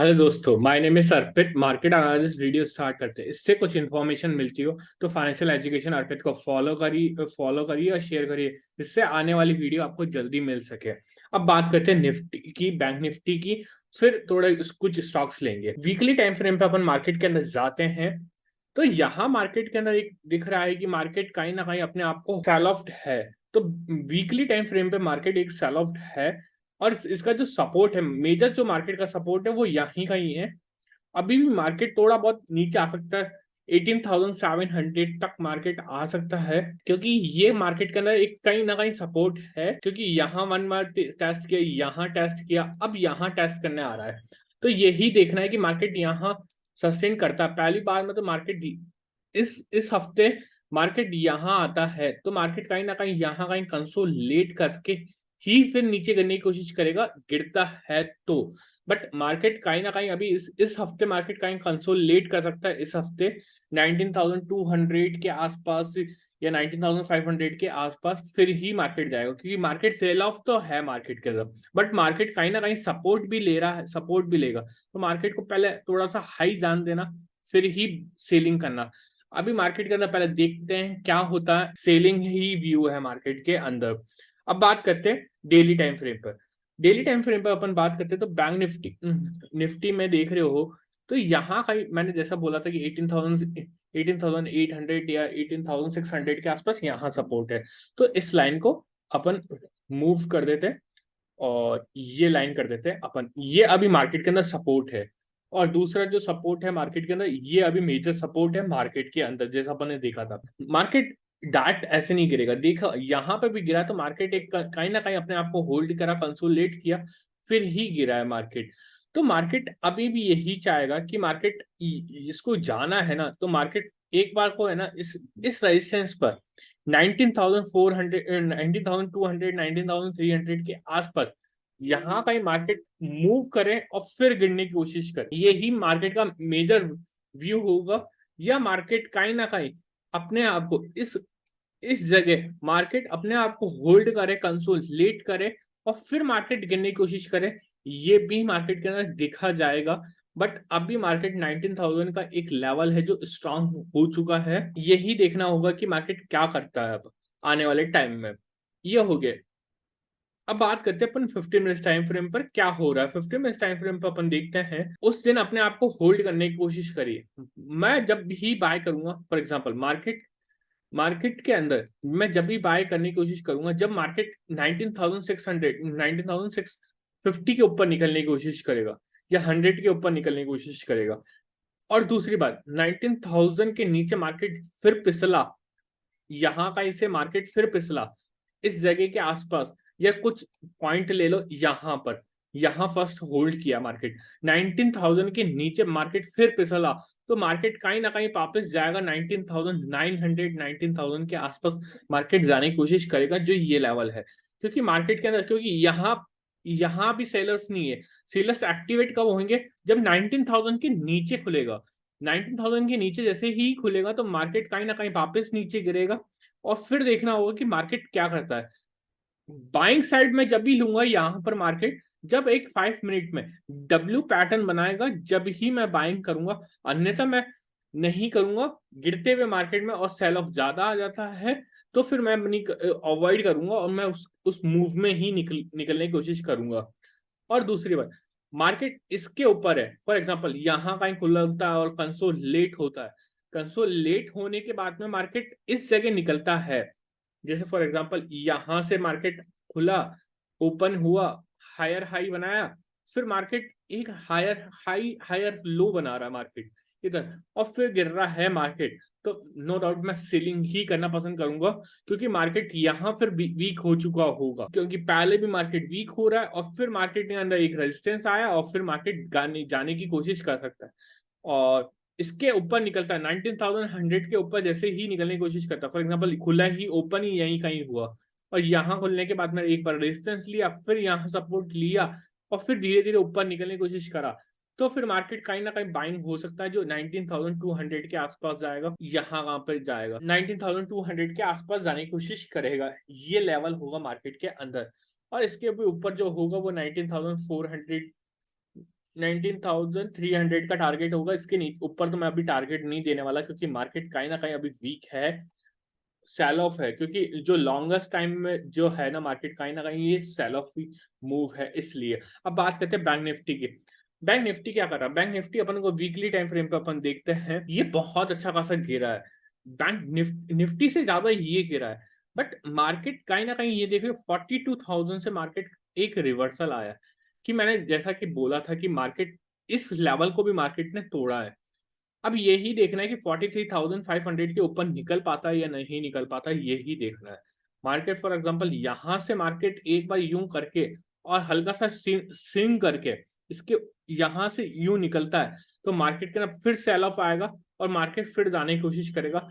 Hello दोस्तों, my name is Arpit. Market analysis video start करते हैं। इससे कुछ इन्फॉर्मेशन मिलती हो तो फाइनेंशियल एजुकेशन अर्पित को फॉलो करिए और शेयर करिए, जिससे आने वाली वीडियो आपको जल्दी मिल सके। अब बात करते हैं निफ्टी की, बैंक निफ्टी की। फिर थोड़े कुछ स्टॉक्स लेंगे। वीकली टाइम फ्रेम पे अपन मार्केट के अंदर जाते हैं तो यहाँ मार्केट के अंदर एक दिख रहा है कि मार्केट कहीं ना कहीं अपने आप को सेल ऑफ है। तो वीकली टाइम फ्रेम पे मार्केट एक सेल ऑफ है। और इसका जो सपोर्ट है, मेजर जो मार्केट का सपोर्ट है वो यहीं का ही है। अभी भी मार्केट थोड़ा बहुत नीचे आ सकता है। 18,700 तक मार्केट आ सकता है, क्योंकि ये मार्केट के अंदर एक कहीं ना कहीं सपोर्ट है। क्योंकि यहाँ वन बार टेस्ट किया, यहाँ टेस्ट किया, अब यहाँ टेस्ट करने आ रहा है। तो यही देखना है कि मार्केट यहाँ सस्टेन करता है। पहली बार में तो मार्केट इस हफ्ते मार्केट यहाँ आता है तो मार्केट कहीं ना कहीं यहाँ कहीं कंसोलिडेट करके ही फिर नीचे गिरने की कोशिश करेगा, गिरता है तो। बट मार्केट कहीं ना कहीं अभी इस हफ्ते मार्केट कहीं कंसोलिडेट कर सकता है। इस हफ्ते 19,200 के आसपास या 19,500 के आसपास फिर ही मार्केट जाएगा, क्योंकि मार्केट सेल ऑफ तो है मार्केट के अंदर। बट मार्केट कहीं ना कहीं सपोर्ट भी ले रहा है, सपोर्ट भी लेगा। तो मार्केट को पहले थोड़ा सा हाई जान देना, फिर ही सेलिंग करना। अभी मार्केट के अंदर पहले देखते हैं क्या होता है। सेलिंग ही व्यू है मार्केट के अंदर। अब बात करते हैं डेली टाइम फ्रेम पर। डेली टाइम फ्रेम पर अपन बात करते हैं तो बैंक निफ्टी निफ्टी में देख रहे हो तो यहाँ का मैंने जैसा बोला था कि 18,800 या 18,600 के आसपास यहाँ सपोर्ट है। तो इस लाइन को अपन मूव कर देते हैं और ये लाइन कर देते हैं अपन। ये अभी मार्केट के अंदर सपोर्ट है। और दूसरा जो सपोर्ट है मार्केट के अंदर, ये अभी मेजर सपोर्ट है मार्केट के अंदर, जैसा अपन ने देखा था। मार्केट डायरेक्ट ऐसे नहीं गिरेगा। देखा यहाँ पे भी गिरा तो मार्केट एक कहीं ना कहीं अपने आप को होल्ड करा, कंसोलिडेट किया, फिर ही गिरा है मार्केट। तो मार्केट अभी भी यही चाहेगा कि मार्केट इसको जाना है ना, तो मार्केट एक बार को है ना इस रेजिस्टेंस पर 19,400, 19,200, 19,300 के आसपास यहाँ कहीं मार्केट मूव करे और फिर गिरने की कोशिश करे, यही मार्केट का मेजर व्यू होगा। या मार्केट कहीं ना कहीं अपने आप को इस जगह मार्केट अपने आप को होल्ड करे, कंसोलिडेट करे और फिर मार्केट गिरने की कोशिश करे, ये भी मार्केट के अंदर देखा जाएगा। बट अभी मार्केट 19,000 का एक लेवल है जो स्ट्रांग हो चुका है। यही देखना होगा कि मार्केट क्या करता है अब आने वाले टाइम में। ये हो गया। अब बात करते हैं अपन 15 मिनट टाइम फ्रेम पर क्या हो रहा है। 15 मिनट टाइम फ्रेम पर अपन देखते हैं उस दिन अपने आप को होल्ड करने की कोशिश करिए। मैं जब भी बाय करूंगा, फॉर एग्जांपल मार्केट मार्केट के अंदर मैं जब भी बाय करने की कोशिश करूंगा जब मार्केट 19,600, 19,650 के ऊपर निकलने की कोशिश करेगा या 100 के ऊपर निकलने की कोशिश करेगा। और दूसरी बात, 19,000 के नीचे मार्केट फिर फिसला, यहाँ का इसे मार्केट फिर फिसला इस जगह के आसपास, या कुछ पॉइंट ले लो यहाँ पर, यहाँ फर्स्ट होल्ड किया मार्केट, 19,000 के नीचे मार्केट फिर फिसला, तो मार्केट कहीं ना कहीं वापस जाएगा 19,900, 19,000 के आसपास मार्केट जाने की कोशिश करेगा, जो ये लेवल है। क्योंकि मार्केट के अंदर, क्योंकि यहाँ यहाँ भी सेलर्स नहीं है। सेलर्स एक्टिवेट कब होंगे? जब 19,000 के नीचे खुलेगा। 19,000 के नीचे जैसे ही खुलेगा तो मार्केट कहीं ना कहीं वापस नीचे गिरेगा। और फिर देखना होगा कि मार्केट क्या करता है। बाइंग साइड में जब भी लूंगा यहाँ पर मार्केट, जब एक 5 मिनट में डब्ल्यू पैटर्न बनाएगा जब ही मैं बाइंग करूंगा, अन्यथा मैं नहीं करूंगा। गिरते हुए मार्केट में और सेल ऑफ ज्यादा आ जाता है तो फिर मैं अवॉइड करूंगा और मैं उस मूव में ही निकलने की कोशिश करूंगा। और दूसरी बात, मार्केट इसके ऊपर है, फॉर एग्जांपल यहाँ कहीं खुलता है और कंसोलिडेट होता है। कंसोलिडेट होने के बाद में मार्केट इस जगह निकलता है। जैसे फॉर एग्जांपल यहाँ से मार्केट खुला, ओपन हुआ, हायर हाई बनाया, फिर मार्केट एक हायर हाई हायर लो बना रहा है मार्केट इधर, और फिर गिर रहा है मार्केट। तो नो डाउट मैं सेलिंग ही करना पसंद करूंगा, क्योंकि मार्केट यहाँ फिर वीक हो चुका होगा, क्योंकि पहले भी मार्केट वीक हो रहा है और फिर मार्केट के अंदर एक रेजिस्टेंस आया और फिर मार्केट जाने की कोशिश कर सकता है। और इसके ऊपर निकलता है 19,100 के ऊपर, जैसे ही निकलने की कोशिश करता है, फॉर एग्जांपल खुला ही ओपन ही यहीं कहीं हुआ और यहाँ खुलने के बाद में एक बार रेजिस्टेंस लिया, फिर यहाँ सपोर्ट लिया और फिर धीरे धीरे ऊपर निकलने की कोशिश करा, तो फिर मार्केट कहीं ना कहीं बाइंग हो सकता है, जो 19,200 के आसपास जाएगा। यहाँ कहाँ पर जाएगा? 19,200 के आसपास जाने की कोशिश करेगा। ये लेवल होगा मार्केट के अंदर। और इसके भी ऊपर जो होगा वो 19,400 19,300 का टारगेट होगा। इसके ऊपर तो मैं अभी टारगेट नहीं देने वाला, क्योंकि मार्केट कहीं ना कहीं अभी वीक है, सेल ऑफ है, क्योंकि जो लॉन्गेस्ट टाइम में जो है ना मार्केट कहीं ना कहीं ये सेल ऑफ मूव है, इसलिए। अब बात करते हैं बैंक निफ्टी की। बैंक निफ्टी क्या कर रहा है? बैंक निफ्टी अपन को वीकली टाइम फ्रेम पे अपन देखते हैं, ये बहुत अच्छा खासा गिरा है। बैंक निफ्टी से ज्यादा ये गिरा है, बट मार्केट कहीं ना कहीं ये देखिए 42,000 से मार्केट एक रिवर्सल आया, कि मैंने जैसा कि बोला था कि मार्केट इस लेवल को भी मार्केट ने तोड़ा है। अब यही देखना है कि 43,500 के ऊपर निकल पाता है या नहीं निकल पाता है, यही देखना है। मार्केट फॉर एग्जांपल यहां से मार्केट एक बार यूं करके और हल्का सा स्विंग करके इसके यहां से यूं निकलता है, तो मार्केट के ना फिर सेल ऑफ आएगा और मार्केट फिर जाने की कोशिश करेगा।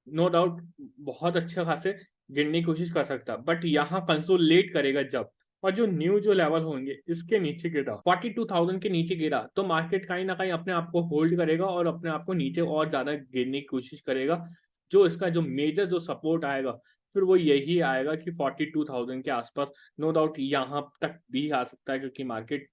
नो डाउट बहुत अच्छे खासे गिरने की कोशिश कर सकता है, बट यहाँ कंसोलिडेट करेगा जब, और जो न्यू जो लेवल होंगे इसके नीचे गिरा, 42,000 के नीचे गिरा, तो मार्केट कहीं ना कहीं अपने आप को होल्ड करेगा और अपने आप को नीचे और ज्यादा गिरने की कोशिश करेगा। जो इसका जो मेजर जो सपोर्ट आएगा फिर वो यही आएगा कि 42,000 के आसपास। नो डाउट यहाँ तक भी आ सकता है, क्योंकि मार्केट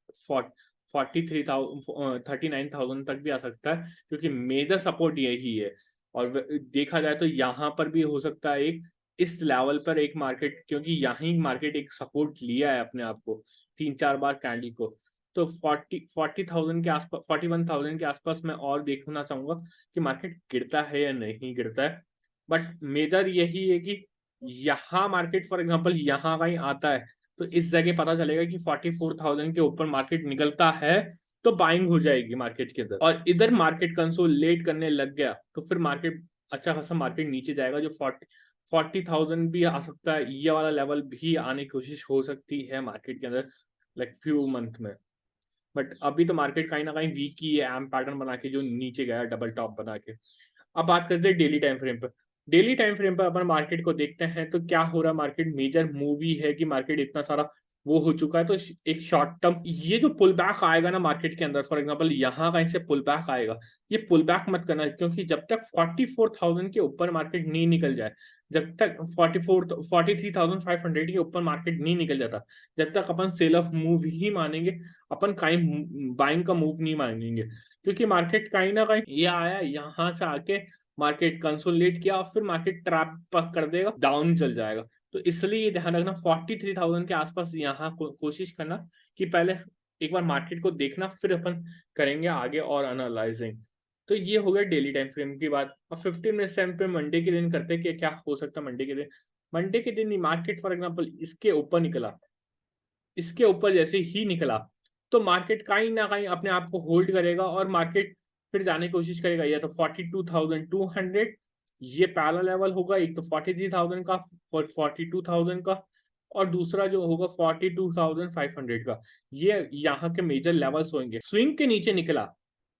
39,000 तक भी आ सकता है, क्योंकि मेजर सपोर्ट यही है। और देखा जाए तो यहाँ पर भी हो सकता है एक इस लेवल पर एक मार्केट, क्योंकि यहीं मार्केट एक सपोर्ट लिया है अपने आप को 3-4 बार कैंडल को। तो 40,000 के आसपास, 41,000 के आसपास मैं और देखना चाहूंगा कि मार्केट गिरता है या नहीं गिरता है। बट मेजर यही है कि यहाँ मार्केट फॉर एग्जांपल यहाँ कहीं आता है, तो इस जगह पता चलेगा कि 44,000 के ऊपर मार्केट निकलता है, तो बाइंग हो जाएगी मार्केट के अंदर। और इधर मार्केट कंसोलिडेट करने लग गया तो फिर मार्केट अच्छा खासा मार्केट नीचे जाएगा, जो 40,000 भी आ सकता है, ये वाला लेवल भी आने की कोशिश हो सकती है मार्केट के अंदर लाइक फ्यू मंथ में। बट अभी तो मार्केट कहीं ना कहीं वीक ही है, एम पैटर्न बना के जो नीचे गया डबल टॉप बना के। अब बात करते हैं डेली टाइम फ्रेम पर। डेली टाइम फ्रेम पर अपन मार्केट को देखते हैं तो क्या हो रहा है, मार्केट मेजर मूव ही है कि मार्केट इतना सारा वो हो चुका है। तो एक शॉर्ट टर्म ये जो पुल बैक आएगा ना मार्केट के अंदर, फॉर एग्जांपल यहाँ कहीं से पुल बैक आएगा, ये पुल बैक मत करना, क्योंकि जब तक 44,000 के ऊपर मार्केट नहीं निकल जाए, जब तक 43,500 के ऊपर मार्केट नहीं निकल जाता, जब तक अपन सेल ऑफ मूव ही मानेंगे, अपन कहीं बाइंग का मूव नहीं मानेंगे। क्योंकि मार्केट कहीं ना कहीं ये आया यहाँ से आके मार्केट कंसोलिडेट किया और फिर मार्केट ट्रैप कर देगा, डाउन चल जाएगा। तो इसलिए ये ध्यान रखना 43,000 के आसपास यहाँ कोशिश करना कि पहले एक बार मार्केट को देखना, फिर अपन करेंगे आगे और एनालाइजिंग। तो ये हो गया डेली टाइम फ्रेम की बात। अब 15 मिनट टाइम पे मंडे के दिन करते हैं कि क्या हो सकता है मंडे के दिन। मंडे के दिन मार्केट फॉर एग्जांपल इसके ऊपर निकला, इसके ऊपर जैसे ही निकला, तो मार्केट कहीं ना कहीं अपने आप को होल्ड करेगा और मार्केट फिर जाने की कोशिश करेगा, या तो 42,200 ये पहला लेवल होगा, एक तो 43,000 का और 42,000 का, और दूसरा जो होगा 42,500 का। ये यहाँ के मेजर लेवल्स होंगे। स्विंग के नीचे निकला,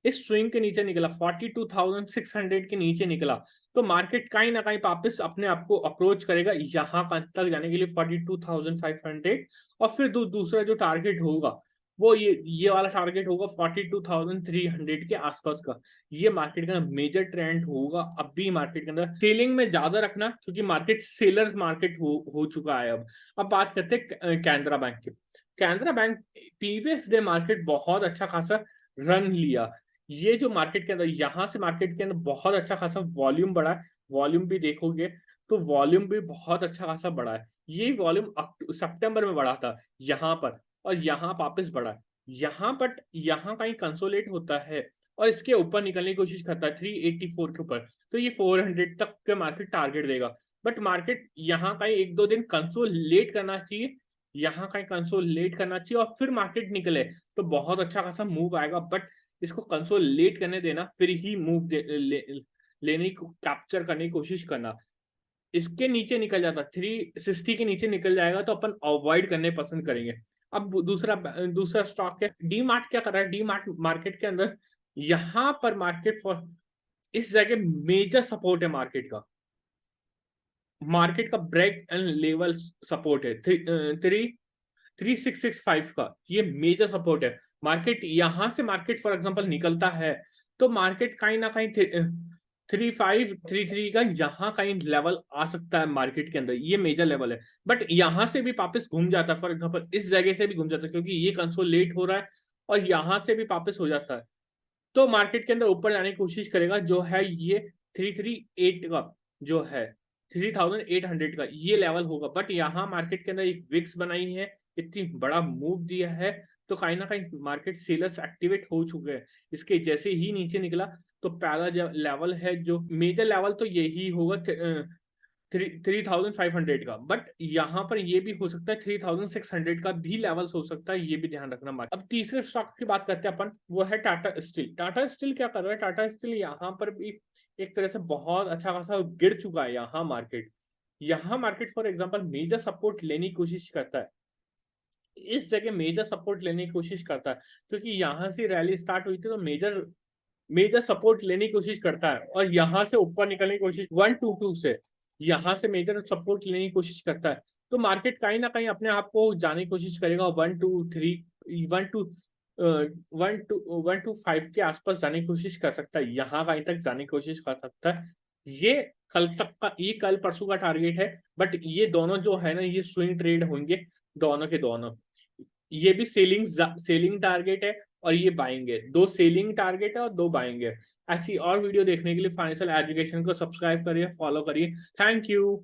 इस स्विंग के नीचे निकला 42,600 के नीचे निकला, तो मार्केट कहीं ना कहीं वापस अपने आप को अप्रोच करेगा यहाँ तक जाने के लिए 42,500। और फिर दूसरा जो टारगेट होगा वो ये वाला टारगेट होगा 42,300 के आसपास का। ये मार्केट का मेजर ट्रेंड होगा। अभी मार्केट के अंदर सेलिंग में ज्यादा रखना, क्योंकि मार्केट सेलर्स मार्केट हो चुका है अब बात करते हैं कैनरा बैंक की। Canara bank previous day market बहुत अच्छा खासा रन लिया। ये जो मार्केट के अंदर यहाँ से मार्केट के अंदर बहुत अच्छा खासा वॉल्यूम बढ़ा है। वॉल्यूम भी देखोगे तो वॉल्यूम भी बहुत अच्छा खासा बढ़ा है। ये वॉल्यूम सितंबर में बढ़ा था यहाँ पर, और यहाँ वापस बढ़ा है यहाँ, बट यहाँ कहीं कंसोलिडेट होता है और इसके ऊपर निकलने की कोशिश करता है 384 के ऊपर, तो ये 400 तक के मार्केट टारगेट देगा। बट मार्केट यहाँ कहीं 1-2 दिन कंसोलिडेट करना चाहिए, यहाँ कहीं कंसोलिडेट करना चाहिए और फिर मार्केट निकले तो बहुत अच्छा खासा मूव आएगा। बट इसको कंसोलिडेट करने देना, फिर ही मूव लेने को कैप्चर करने की कोशिश करना। इसके नीचे निकल जाता 360 के नीचे निकल जाएगा तो अपन अवॉइड करने पसंद करेंगे। अब दूसरा दूसरा स्टॉक है डी मार्ट। क्या कर रहा है डी मार्ट मार्केट के अंदर? यहाँ पर मार्केट फॉर इस जगह मेजर सपोर्ट है मार्केट का ब्रेक एंड लेवल सपोर्ट है 3665 का, ये मेजर सपोर्ट है। मार्केट यहां से मार्केट फॉर एग्जांपल निकलता है तो मार्केट कहीं ना कहीं 3533 का यहाँ कहीं लेवल आ सकता है मार्केट के अंदर, ये मेजर लेवल है। बट यहां से भी वापस घूम जाता है, फॉर एग्जांपल इस जगह से भी घूम जाता है, क्योंकि ये कंसोलिडेट हो रहा है और यहाँ से भी वापस हो जाता है, तो मार्केट के अंदर ऊपर जाने की कोशिश करेगा, जो है ये 338 का, जो है 3800 का ये लेवल होगा। बट यहाँ मार्केट के अंदर एक विक्स बनाई है, इतनी बड़ा मूव दिया है, तो कहीं ना कहीं मार्केट सेलर्स एक्टिवेट हो चुके हैं। इसके जैसे ही नीचे निकला, तो पहला लेवल है, जो मेजर लेवल तो यही होगा 3500 का। बट यहाँ पर ये भी हो सकता है 3600 का भी लेवल्स हो सकता है, ये भी ध्यान रखना मार्केट। अब तीसरे स्टॉक की बात करते हैं अपन, वो है टाटा स्टील। टाटा स्टील क्या कर रहा है, टाटा स्टील यहाँ पर भी एक तरह से बहुत अच्छा खासा गिर चुका है। यहाँ market for example major support लेने की कोशिश करता है, इस जगह मेजर सपोर्ट लेने की कोशिश करता है, क्योंकि यहाँ से रैली स्टार्ट हुई थी, तो मेजर मेजर सपोर्ट लेने की कोशिश करता है, और यहाँ से ऊपर निकलने की कोशिश 122 से, यहाँ से मेजर सपोर्ट लेने की कोशिश करता है। तो मार्केट कहीं ना कहीं अपने आप को जाने की कोशिश करेगा 125 के आसपास जाने की कोशिश कर सकता है, यहाँ कहीं तक जाने की कोशिश कर सकता है। ये कल तक का, ये कल परसों का टारगेट है। बट ये दोनों जो है ना, ये स्विंग ट्रेड होंगे दोनों के दोनों। ये भी सेलिंग टारगेट है, और ये बाइंग है। दो सेलिंग टारगेट है और दो बाइंग है। ऐसी और वीडियो देखने के लिए फाइनेंशियल एजुकेशन को सब्सक्राइब करिए, फॉलो करिए। Thank you.